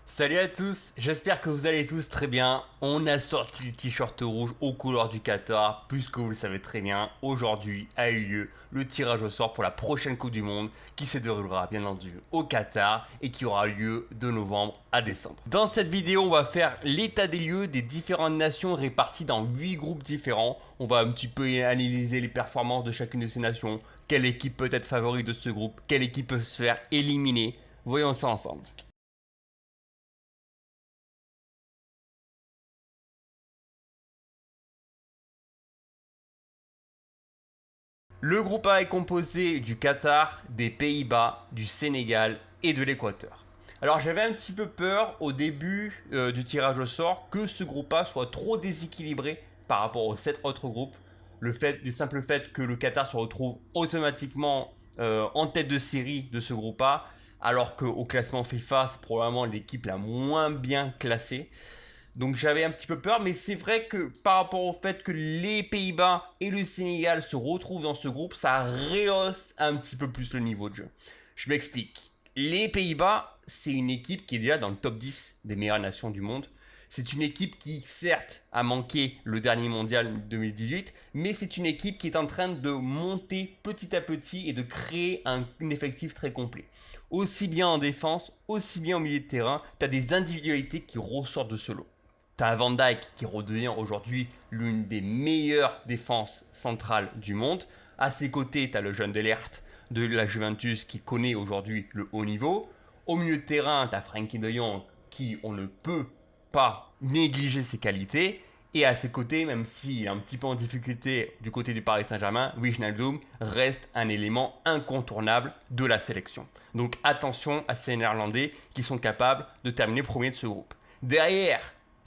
Salut à tous, j'espère que vous allez tous très bien. On a sorti le t-shirt rouge aux couleurs du Qatar, puisque vous le savez très bien, aujourd'hui a eu lieu le tirage au sort pour la prochaine Coupe du Monde qui se déroulera bien entendu au Qatar et qui aura lieu de novembre à décembre. Dans cette vidéo, on va faire l'état des lieux des différentes nations réparties dans 8 groupes différents. On va un petit peu analyser les performances de chacune de ces nations, quelle équipe peut être favorite de ce groupe, quelle équipe peut se faire éliminer. Voyons ça ensemble. Le groupe A est composé du Qatar, des Pays-Bas, du Sénégal et de l'Équateur. Alors j'avais un petit peu peur au début du tirage au sort que ce groupe A soit trop déséquilibré par rapport aux 7 autres groupes. Du simple fait que le Qatar se retrouve automatiquement en tête de série de ce groupe A, alors qu'au classement FIFA, c'est probablement l'équipe la moins bien classée. Donc j'avais un petit peu peur, mais c'est vrai que par rapport au fait que les Pays-Bas et le Sénégal se retrouvent dans ce groupe, ça rehausse un petit peu plus le niveau de jeu. Je m'explique. Les Pays-Bas, c'est une équipe qui est déjà dans le top 10 des meilleures nations du monde. C'est une équipe qui, certes, a manqué le dernier mondial 2018, mais c'est une équipe qui est en train de monter petit à petit et de créer un effectif très complet. Aussi bien en défense, aussi bien au milieu de terrain, tu as des individualités qui ressortent de ce lot. T'as un Van Dijk qui redevient aujourd'hui l'une des meilleures défenses centrales du monde. À ses côtés, t'as le jeune Delert de la Juventus qui connaît aujourd'hui le haut niveau. Au milieu de terrain, t'as Frenkie de Jong qui on ne peut pas négliger ses qualités. Et à ses côtés, même s'il est un petit peu en difficulté du côté du Paris Saint-Germain, Wijnaldum reste un élément incontournable de la sélection. Donc attention à ces Néerlandais qui sont capables de terminer premier de ce groupe. Derrière,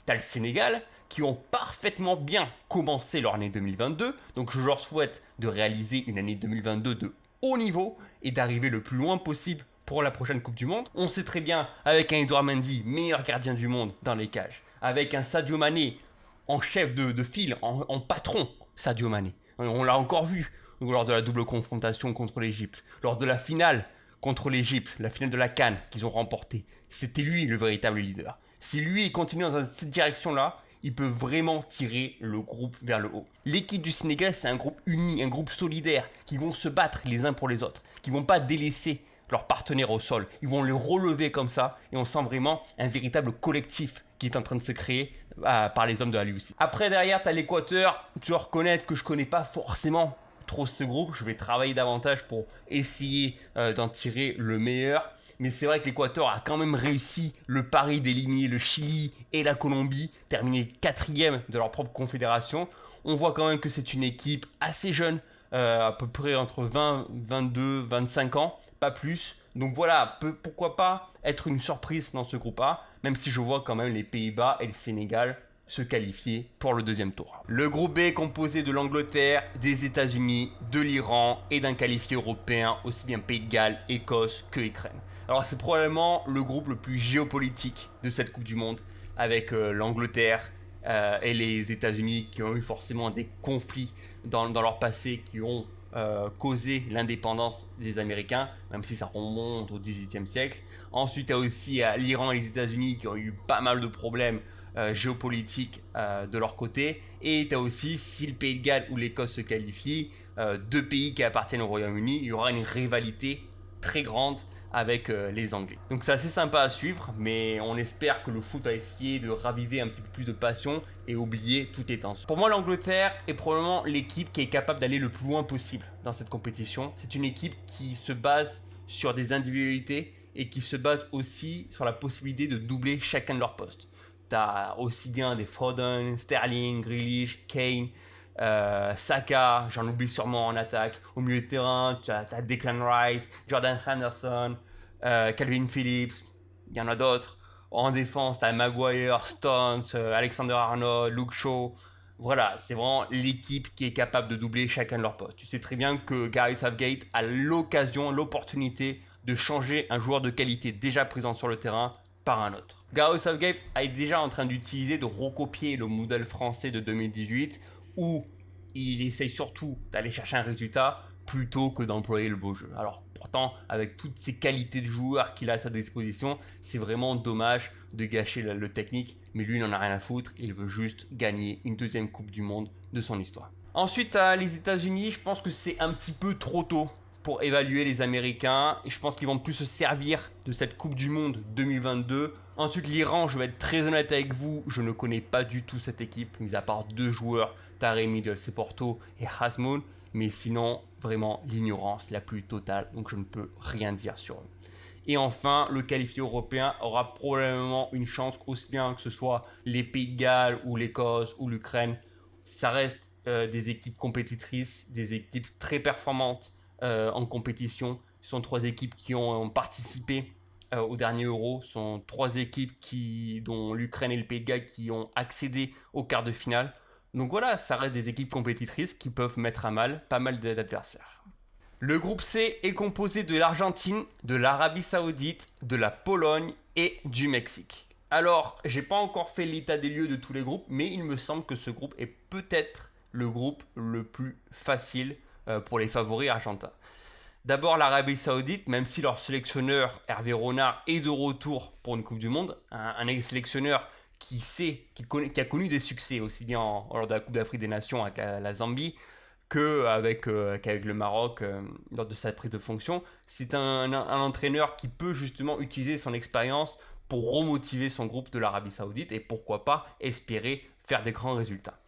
t'as le Sénégal qui ont parfaitement bien commencé leur année 2022. Donc je leur souhaite de réaliser une année 2022 de haut niveau et d'arriver le plus loin possible pour la prochaine Coupe du Monde. On sait très bien, avec un Edouard Mendy, meilleur gardien du monde dans les cages, avec un Sadio Mané en chef de file, en patron, Sadio Mané. On l'a encore vu lors de la double confrontation contre l'Égypte, lors de la finale contre l'Égypte, la finale de la CAN qu'ils ont remportée. C'était lui le véritable leader. Si lui continue dans cette direction-là, il peut vraiment tirer le groupe vers le haut. L'équipe du Sénégal, c'est un groupe uni, un groupe solidaire, qui vont se battre les uns pour les autres, qui vont pas délaisser leurs partenaires au sol. Ils vont les relever comme ça, et on sent vraiment un véritable collectif qui est en train de se créer par les hommes de la Lucie. Après, derrière, tu as l'Équateur. Tu dois reconnaître que je connais pas forcément trop ce groupe. Je vais travailler davantage pour essayer d'en tirer le meilleur. Mais c'est vrai que l'Équateur a quand même réussi le pari d'éliminer le Chili et la Colombie, terminer quatrième de leur propre confédération. On voit quand même que c'est une équipe assez jeune, à peu près entre 20, 22, 25 ans, pas plus. Donc voilà, pourquoi pas être une surprise dans ce groupe A, même si je vois quand même les Pays-Bas et le Sénégal se qualifier pour le deuxième tour. Le groupe B est composé de l'Angleterre, des États-Unis, de l'Iran et d'un qualifié européen, aussi bien Pays de Galles, Écosse que Ukraine. Alors c'est probablement le groupe le plus géopolitique de cette Coupe du Monde, avec l'Angleterre et les États-Unis qui ont eu forcément des conflits dans leur passé qui ont causé l'indépendance des Américains, même si ça remonte au XVIIIe siècle. Ensuite, il y a aussi l'Iran et les États-Unis qui ont eu pas mal de problèmes géopolitiques de leur côté. Et tu as aussi, si le Pays de Galles ou l'Écosse se qualifient, deux pays qui appartiennent au Royaume-Uni, il y aura une rivalité très grande avec les Anglais. Donc c'est assez sympa à suivre, mais on espère que le foot va essayer de raviver un petit peu plus de passion et oublier toutes les tensions. Pour moi, l'Angleterre est probablement l'équipe qui est capable d'aller le plus loin possible dans cette compétition. C'est une équipe qui se base sur des individualités et qui se base aussi sur la possibilité de doubler chacun de leurs postes. T'as aussi bien des Foden, Sterling, Grealish, Kane, Saka, j'en oublie sûrement en attaque. Au milieu de terrain, tu as Declan Rice, Jordan Henderson, Calvin Phillips, il y en a d'autres. En défense, tu as Maguire, Stones, Alexander Arnold, Luke Shaw. Voilà, c'est vraiment l'équipe qui est capable de doubler chacun de leurs postes. Tu sais très bien que Gareth Southgate a l'occasion, l'opportunité de changer un joueur de qualité déjà présent sur le terrain par un autre. Gareth Southgate est déjà en train d'utiliser, de recopier le modèle français de 2018 où il essaye surtout d'aller chercher un résultat plutôt que d'employer le beau jeu. Alors Pourtant, avec toutes ces qualités de joueur qu'il a à sa disposition, c'est vraiment dommage de gâcher le technique. Mais lui, il n'en a rien à foutre. Il veut juste gagner une deuxième Coupe du Monde de son histoire. Ensuite, les États-Unis, je pense que c'est un petit peu trop tôt pour évaluer les Américains. Et je pense qu'ils vont plus se servir de cette Coupe du Monde 2022. Ensuite, l'Iran, je vais être très honnête avec vous, je ne connais pas du tout cette équipe, mis à part 2 joueurs, Taremi del Porto et Hasmoun. Mais sinon, vraiment l'ignorance la plus totale, donc je ne peux rien dire sur eux. Et enfin, le qualifié européen aura probablement une chance, aussi bien que ce soit les Pays de Galles ou l'Écosse ou l'Ukraine. Ça reste des équipes compétitrices, des équipes très performantes en compétition. Ce sont 3 équipes qui ont participé au dernier Euro. Ce sont 3 équipes dont l'Ukraine et le Pays de Galles qui ont accédé au quart de finale. Donc voilà, ça reste des équipes compétitrices qui peuvent mettre à mal pas mal d'adversaires. Le groupe C est composé de l'Argentine, de l'Arabie Saoudite, de la Pologne et du Mexique. Alors, j'ai pas encore fait l'état des lieux de tous les groupes, mais il me semble que ce groupe est peut-être le groupe le plus facile pour les favoris argentins. D'abord l'Arabie Saoudite, même si leur sélectionneur Hervé Renard est de retour pour une Coupe du Monde, un sélectionneur qui a connu des succès aussi bien lors de la Coupe d'Afrique des Nations avec la Zambie qu'avec le Maroc lors de sa prise de fonction. C'est un entraîneur qui peut justement utiliser son expérience pour remotiver son groupe de l'Arabie Saoudite et pourquoi pas espérer faire des grands résultats.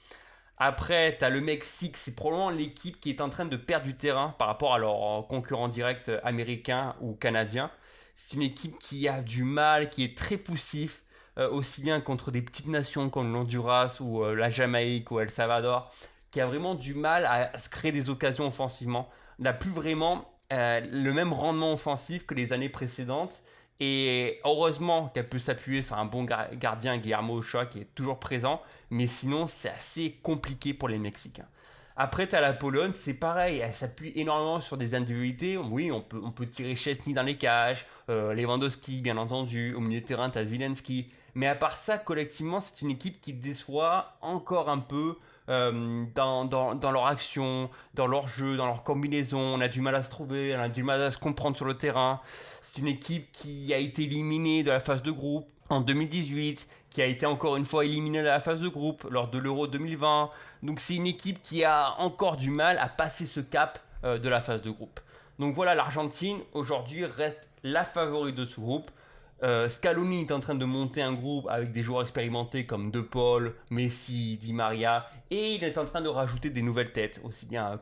Après, tu as le Mexique, c'est probablement l'équipe qui est en train de perdre du terrain par rapport à leurs concurrents directs américains ou canadiens. C'est une équipe qui a du mal, qui est très poussif, aussi bien contre des petites nations comme l'Honduras ou la Jamaïque ou El Salvador, qui a vraiment du mal à se créer des occasions offensivement. N'a plus vraiment le même rendement offensif que les années précédentes. Et heureusement qu'elle peut s'appuyer sur un bon gardien, Guillermo Ochoa, qui est toujours présent. Mais sinon, c'est assez compliqué pour les Mexicains. Après, tu as la Pologne, c'est pareil, elle s'appuie énormément sur des individualités. Oui, on peut tirer Szczęsny dans les cages, Lewandowski, bien entendu. Au milieu de terrain, tu as Zelensky. Mais à part ça, collectivement, c'est une équipe qui déçoit encore un peu dans leur action, dans leur jeu, dans leur combinaison. On a du mal à se trouver, on a du mal à se comprendre sur le terrain. C'est une équipe qui a été éliminée de la phase de groupe en 2018, qui a été encore une fois éliminée de la phase de groupe lors de l'Euro 2020. Donc c'est une équipe qui a encore du mal à passer ce cap de la phase de groupe. Donc voilà, l'Argentine aujourd'hui reste la favorite de ce groupe. Scaloni est en train de monter un groupe avec des joueurs expérimentés comme De Paul, Messi, Di Maria, et il est en train de rajouter des nouvelles têtes, aussi bien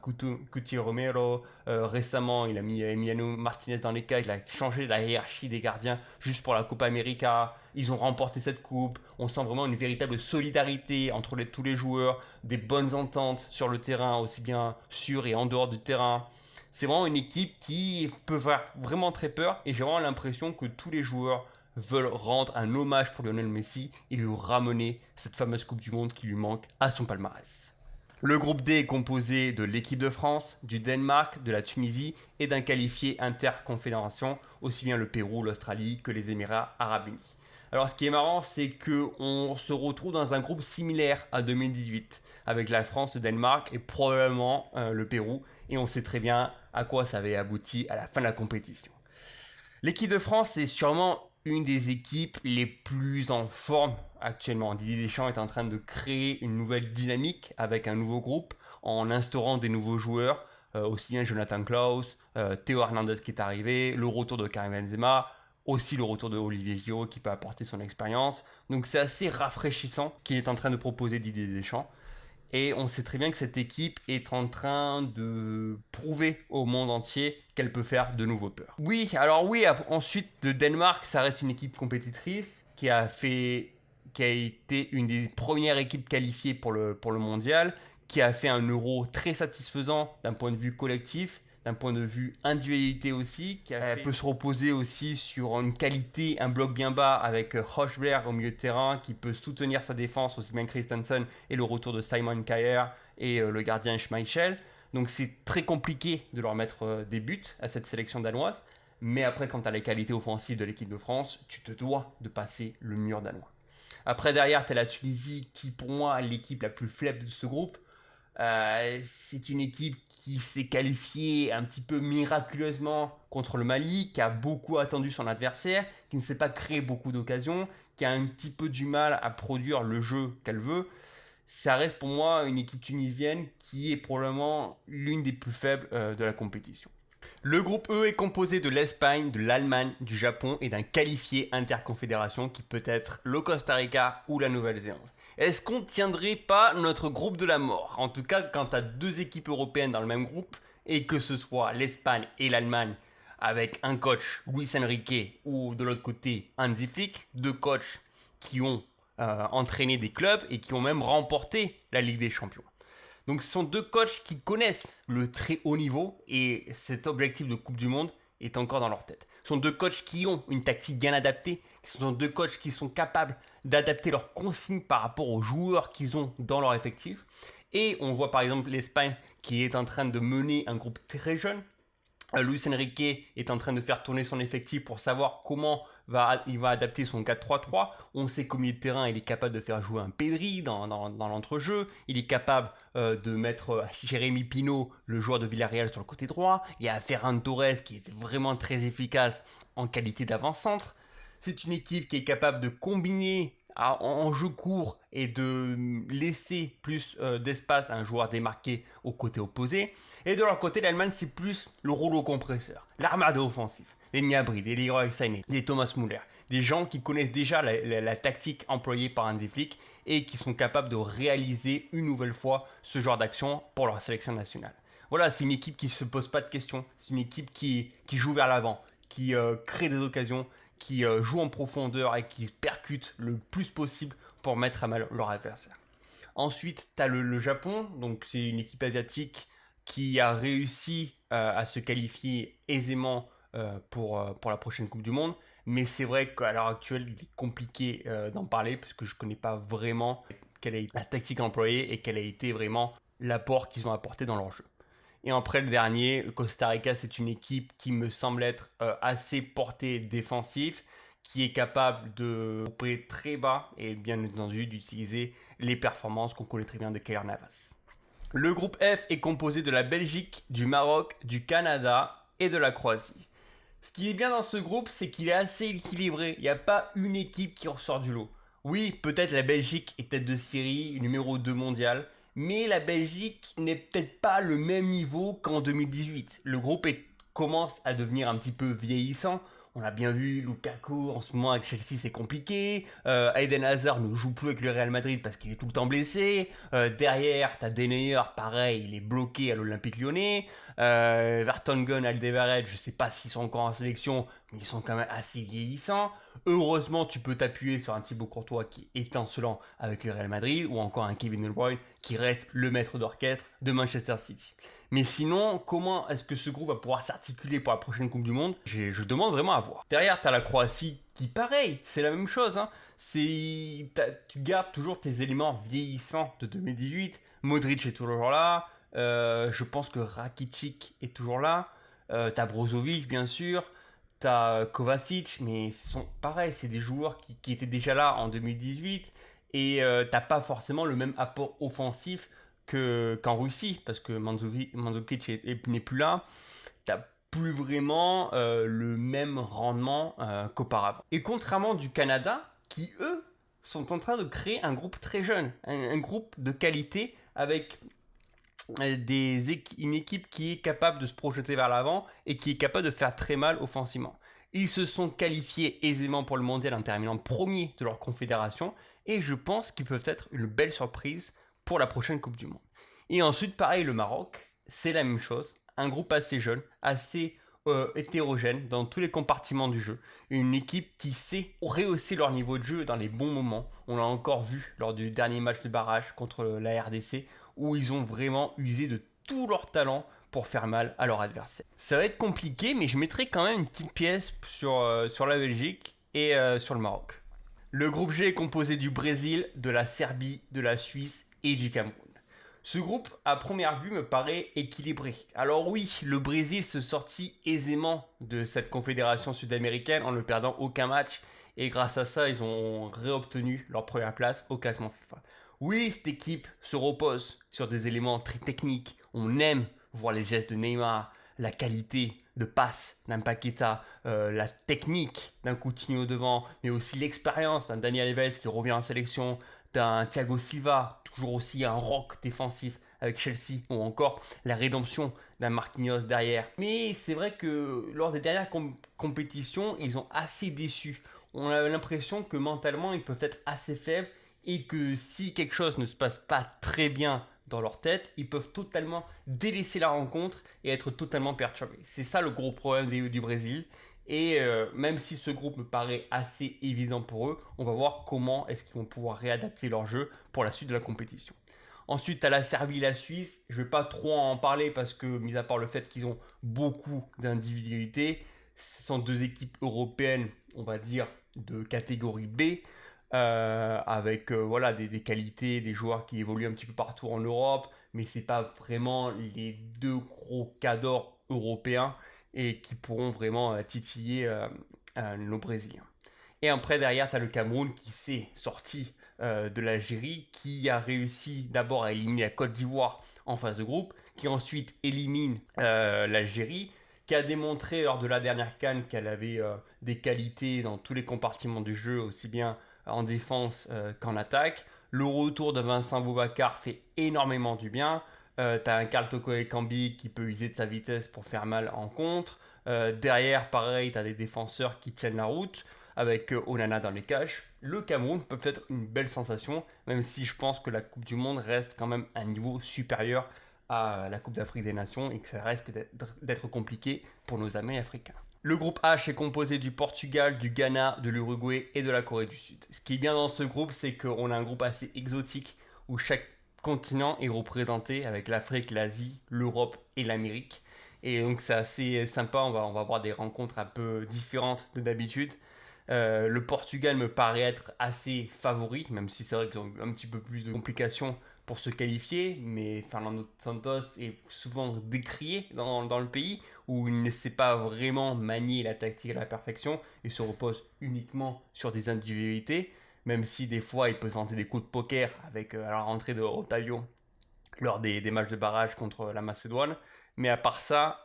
Cuti Romero. Récemment, il a mis Emiliano Martinez dans les cages, il a changé la hiérarchie des gardiens juste pour la Copa América. Ils ont remporté cette coupe. On sent vraiment une véritable solidarité entre tous les joueurs, des bonnes ententes sur le terrain, aussi bien sur et en dehors du terrain. C'est vraiment une équipe qui peut faire vraiment très peur et j'ai vraiment l'impression que tous les joueurs veulent rendre un hommage pour Lionel Messi et lui ramener cette fameuse Coupe du Monde qui lui manque à son palmarès. Le groupe D est composé de l'équipe de France, du Danemark, de la Tunisie et d'un qualifié interconfédération, aussi bien le Pérou, l'Australie que les Émirats Arabes Unis. Alors ce qui est marrant, c'est qu'on se retrouve dans un groupe similaire à 2018, avec la France, le Danemark et probablement le Pérou, et on sait très bien à quoi ça avait abouti à la fin de la compétition. L'équipe de France est sûrement une des équipes les plus en forme actuellement. Didier Deschamps est en train de créer une nouvelle dynamique avec un nouveau groupe, en instaurant des nouveaux joueurs, aussi bien Jonathan Klaus, Théo Hernandez qui est arrivé, le retour de Karim Benzema, aussi le retour de Olivier Giroud qui peut apporter son expérience. Donc c'est assez rafraîchissant ce qu'il est en train de proposer Didier Deschamps. Et on sait très bien que cette équipe est en train de prouver au monde entier qu'elle peut faire de nouveau peur. Oui, ensuite le Danemark, ça reste une équipe compétitrice qui a été une des premières équipes qualifiées pour le mondial, qui a fait un euro très satisfaisant d'un point de vue collectif, d'un point de vue individualité aussi, elle peut se reposer aussi sur une qualité, un bloc bien bas avec Højbjerg au milieu de terrain qui peut soutenir sa défense, aussi bien Christensen et le retour de Simon Kjær et le gardien Schmeichel. Donc c'est très compliqué de leur mettre des buts à cette sélection danoise, mais après quand tu as les qualités offensives de l'équipe de France, tu te dois de passer le mur danois. Après derrière, tu as la Tunisie qui pour moi est l'équipe la plus faible de ce groupe. C'est une équipe qui s'est qualifiée un petit peu miraculeusement contre le Mali, qui a beaucoup attendu son adversaire, qui ne s'est pas créé beaucoup d'occasions, qui a un petit peu du mal à produire le jeu qu'elle veut. Ça reste pour moi une équipe tunisienne qui est probablement l'une des plus faibles de la compétition. Le groupe E est composé de l'Espagne, de l'Allemagne, du Japon et d'un qualifié interconfédération qui peut être le Costa Rica ou la Nouvelle-Zélande. Est-ce qu'on ne tiendrait pas notre groupe de la mort? En tout cas, quand tu as deux équipes européennes dans le même groupe, et que ce soit l'Espagne et l'Allemagne, avec un coach, Luis Enrique, ou de l'autre côté, Hansi Flick, deux coachs qui ont entraîné des clubs et qui ont même remporté la Ligue des Champions. Donc ce sont deux coachs qui connaissent le très haut niveau et cet objectif de Coupe du Monde est encore dans leur tête. Ce sont deux coachs qui ont une tactique bien adaptée, ce sont deux coachs qui sont capables d'adapter leurs consignes par rapport aux joueurs qu'ils ont dans leur effectif. Et on voit par exemple l'Espagne qui est en train de mener un groupe très jeune. Luis Enrique est en train de faire tourner son effectif pour savoir comment il va adapter son 4-3-3. On sait qu'au milieu de terrain, il est capable de faire jouer un Pedri dans l'entrejeu. Il est capable de mettre Jérémy Pino, le joueur de Villarreal, sur le côté droit. Il y a Ferran Torres qui est vraiment très efficace en qualité d'avant-centre. C'est une équipe qui est capable de combiner en jeu court et de laisser plus d'espace à un joueur démarqué au côté opposé. Et de leur côté, l'Allemagne, c'est plus le rouleau compresseur, l'armada offensif. Des Gnabry, des Leroy Sané, des Thomas Müller. Des gens qui connaissent déjà la tactique employée par Hansi Flick et qui sont capables de réaliser une nouvelle fois ce genre d'action pour leur sélection nationale. Voilà, c'est une équipe qui ne se pose pas de questions. C'est une équipe qui joue vers l'avant, qui crée des occasions, qui joue en profondeur et qui percute le plus possible pour mettre à mal leur adversaire. Ensuite, tu as le Japon, donc c'est une équipe asiatique qui a réussi à se qualifier aisément pour la prochaine Coupe du Monde. Mais c'est vrai qu'à l'heure actuelle, il est compliqué d'en parler parce que je ne connais pas vraiment quelle est la tactique employée et quel a été vraiment l'apport qu'ils ont apporté dans leur jeu. Et après le dernier, le Costa Rica, c'est une équipe qui me semble être assez portée défensif, qui est capable de couper très bas et bien entendu d'utiliser les performances qu'on connaît très bien de Keylor Navas. Le groupe F est composé de la Belgique, du Maroc, du Canada et de la Croatie. Ce qui est bien dans ce groupe, c'est qu'il est assez équilibré. Il n'y a pas une équipe qui ressort du lot. Oui, peut-être la Belgique est tête de série, numéro 2 mondial, mais la Belgique n'est peut-être pas le même niveau qu'en 2018. Le groupe commence à devenir un petit peu vieillissant. On a bien vu Lukaku en ce moment avec Chelsea, c'est compliqué. Eden Hazard ne joue plus avec le Real Madrid parce qu'il est tout le temps blessé. Derrière, t'as Denayer, pareil, il est bloqué à l'Olympique Lyonnais. Vertonghen, Alderweireld, je sais pas s'ils sont encore en sélection, mais ils sont quand même assez vieillissants. Heureusement, tu peux t'appuyer sur un Thibaut Courtois qui est étincelant avec le Real Madrid, ou encore un Kevin De Bruyne qui reste le maître d'orchestre de Manchester City. Mais sinon, comment est-ce que ce groupe va pouvoir s'articuler pour la prochaine Coupe du Monde? Je demande vraiment à voir. Derrière, tu as la Croatie qui, pareil, c'est la même chose. Hein. Tu gardes toujours tes éléments vieillissants de 2018. Modric est toujours là. Je pense que Rakitic est toujours là. T'as Brozovic, bien sûr. T'as Kovacic, mais pareil, c'est des joueurs qui étaient déjà là en 2018. Et t'as pas forcément le même apport offensif qu'en Russie, parce que Mandzukic n'est plus là. T'as plus vraiment le même rendement qu'auparavant. Et contrairement du Canada, qui eux sont en train de créer un groupe très jeune, un groupe de qualité avec une équipe qui est capable de se projeter vers l'avant et qui est capable de faire très mal offensivement. Ils se sont qualifiés aisément pour le mondial en terminant premier de leur confédération et je pense qu'ils peuvent être une belle surprise pour la prochaine Coupe du Monde. Et ensuite, pareil, le Maroc, c'est la même chose. Un groupe assez jeune, assez hétérogène dans tous les compartiments du jeu. Une équipe qui sait rehausser leur niveau de jeu dans les bons moments. On l'a encore vu lors du dernier match de barrage contre la RDC où ils ont vraiment usé de tout leur talent pour faire mal à leur adversaire. Ça va être compliqué, mais je mettrai quand même une petite pièce sur la Belgique et sur le Maroc. Le groupe G est composé du Brésil, de la Serbie, de la Suisse et du Cameroun. Ce groupe, à première vue, me paraît équilibré. Alors oui, le Brésil se sortit aisément de cette confédération sud-américaine en ne perdant aucun match. Et grâce à ça, ils ont réobtenu leur première place au classement FIFA. Oui, cette équipe se repose sur des éléments très techniques. On aime voir les gestes de Neymar, la qualité de passe d'un Paqueta, la technique d'un Coutinho devant, mais aussi l'expérience d'un Daniel Alves qui revient en sélection, d'un Thiago Silva, toujours aussi un rock défensif avec Chelsea, ou encore la rédemption d'un Marquinhos derrière. Mais c'est vrai que lors des dernières compétitions, ils ont assez déçu. On a l'impression que mentalement, ils peuvent être assez faibles et que si quelque chose ne se passe pas très bien dans leur tête, ils peuvent totalement délaisser la rencontre et être totalement perturbés. C'est ça le gros problème du Brésil. Et même si ce groupe me paraît assez évident pour eux, on va voir comment est-ce qu'ils vont pouvoir réadapter leur jeu pour la suite de la compétition. Ensuite, tu as la Serbie et la Suisse. Je ne vais pas trop en parler parce que, mis à part le fait qu'ils ont beaucoup d'individualité, ce sont deux équipes européennes, on va dire, de catégorie B, avec voilà, des qualités, des joueurs qui évoluent un petit peu partout en Europe, mais ce n'est pas vraiment les deux gros cadors européens et qui pourront vraiment titiller nos Brésiliens. Et après, derrière, tu as le Cameroun qui s'est sorti de l'Algérie, qui a réussi d'abord à éliminer la Côte d'Ivoire en phase de groupe, qui ensuite élimine l'Algérie, qui a démontré lors de la dernière CAN qu'elle avait des qualités dans tous les compartiments du jeu, aussi bien en défense qu'en attaque. Le retour de Vincent Boubacar fait énormément du bien. Tu as un Karl Toko Ekambi qui peut user de sa vitesse pour faire mal en contre. Derrière, pareil, tu as des défenseurs qui tiennent la route avec Onana dans les cages. Le Cameroun peut être une belle sensation, même si je pense que la Coupe du Monde reste quand même un niveau supérieur à la Coupe d'Afrique des Nations et que ça risque d'être compliqué pour nos amis africains. Le groupe H est composé du Portugal, du Ghana, de l'Uruguay et de la Corée du Sud. Ce qui est bien dans ce groupe, c'est qu'on a un groupe assez exotique où chaque continent est représenté avec l'Afrique, l'Asie, l'Europe et l'Amérique. Et donc c'est assez sympa, on va avoir des rencontres un peu différentes de d'habitude. Le Portugal me paraît être assez favori, même si c'est vrai qu'ils ont eu un petit peu plus de complications pour se qualifier, mais Fernando Santos est souvent décrié dans le pays, où il ne sait pas vraiment manier la tactique à la perfection et se repose uniquement sur des individualités, même si des fois il peut se vanter des coups de poker avec la rentrée de Otavio lors des matchs de barrage contre la Macédoine. Mais à part ça,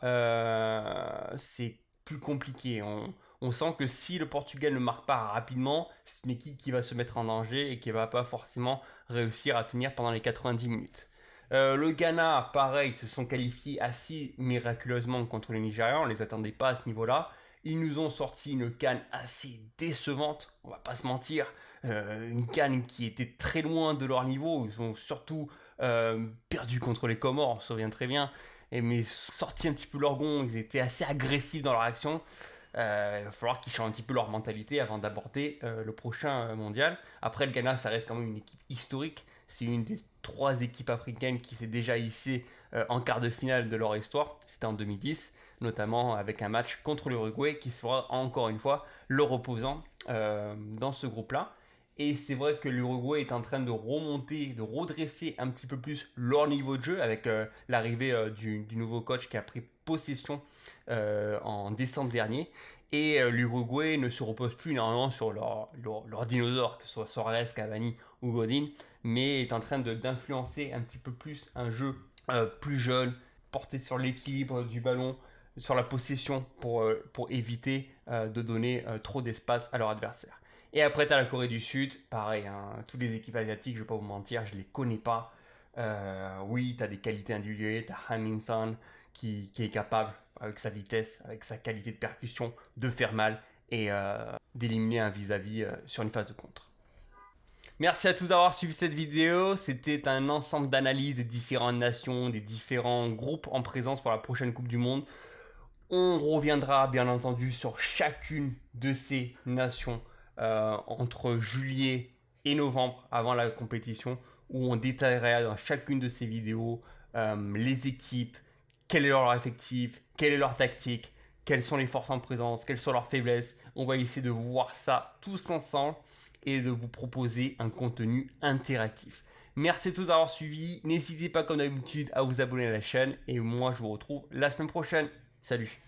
c'est plus compliqué. On sent que si le Portugal ne marque pas rapidement, c'est une équipe qui va se mettre en danger et qui ne va pas forcément réussir à tenir pendant les 90 minutes. Le Ghana, pareil, se sont qualifiés assez miraculeusement contre les Nigérians. On ne les attendait pas à ce niveau-là. Ils nous ont sorti une CAN assez décevante, on va pas se mentir. Une CAN qui était très loin de leur niveau. Ils ont surtout perdu contre les Comores, on se souvient très bien. Mais sorti un petit peu leur gond, ils étaient assez agressifs dans leur action. Il va falloir qu'ils changent un petit peu leur mentalité avant d'aborder le prochain mondial. Après, le Ghana, ça reste quand même une équipe historique. C'est une des 3 équipes africaines qui s'est déjà hissée en quart de finale de leur histoire. C'était en 2010, notamment avec un match contre l'Uruguay qui sera encore une fois leur opposant dans ce groupe-là. Et c'est vrai que l'Uruguay est en train de remonter, de redresser un petit peu plus leur niveau de jeu avec l'arrivée du nouveau coach qui a pris possession en décembre dernier. Et l'Uruguay ne se repose plus énormément sur leurs dinosaures, que ce soit Suarez, Cavani ou Godin, mais est en train d'influencer un petit peu plus un jeu plus jeune, porté sur l'équilibre du ballon, sur la possession pour éviter de donner trop d'espace à leur adversaire. Et après, tu as la Corée du Sud, pareil, hein, toutes les équipes asiatiques, je ne vais pas vous mentir, je ne les connais pas. Oui, tu as des qualités individuelles, tu as Han Min-son qui est capable, avec sa vitesse, avec sa qualité de percussion, de faire mal et d'éliminer un vis-à-vis sur une phase de contre. Merci à tous d'avoir suivi cette vidéo. C'était un ensemble d'analyses des différentes nations, des différents groupes en présence pour la prochaine Coupe du Monde. On reviendra bien entendu sur chacune de ces nations entre juillet et novembre avant la compétition, où on détaillera dans chacune de ces vidéos les équipes, quel est leur effectif, quelle est leur tactique, quelles sont les forces en présence, quelles sont leurs faiblesses. On va essayer de voir ça tous ensemble et de vous proposer un contenu interactif. Merci à tous d'avoir suivi. N'hésitez pas comme d'habitude à vous abonner à la chaîne et moi je vous retrouve la semaine prochaine. Salut!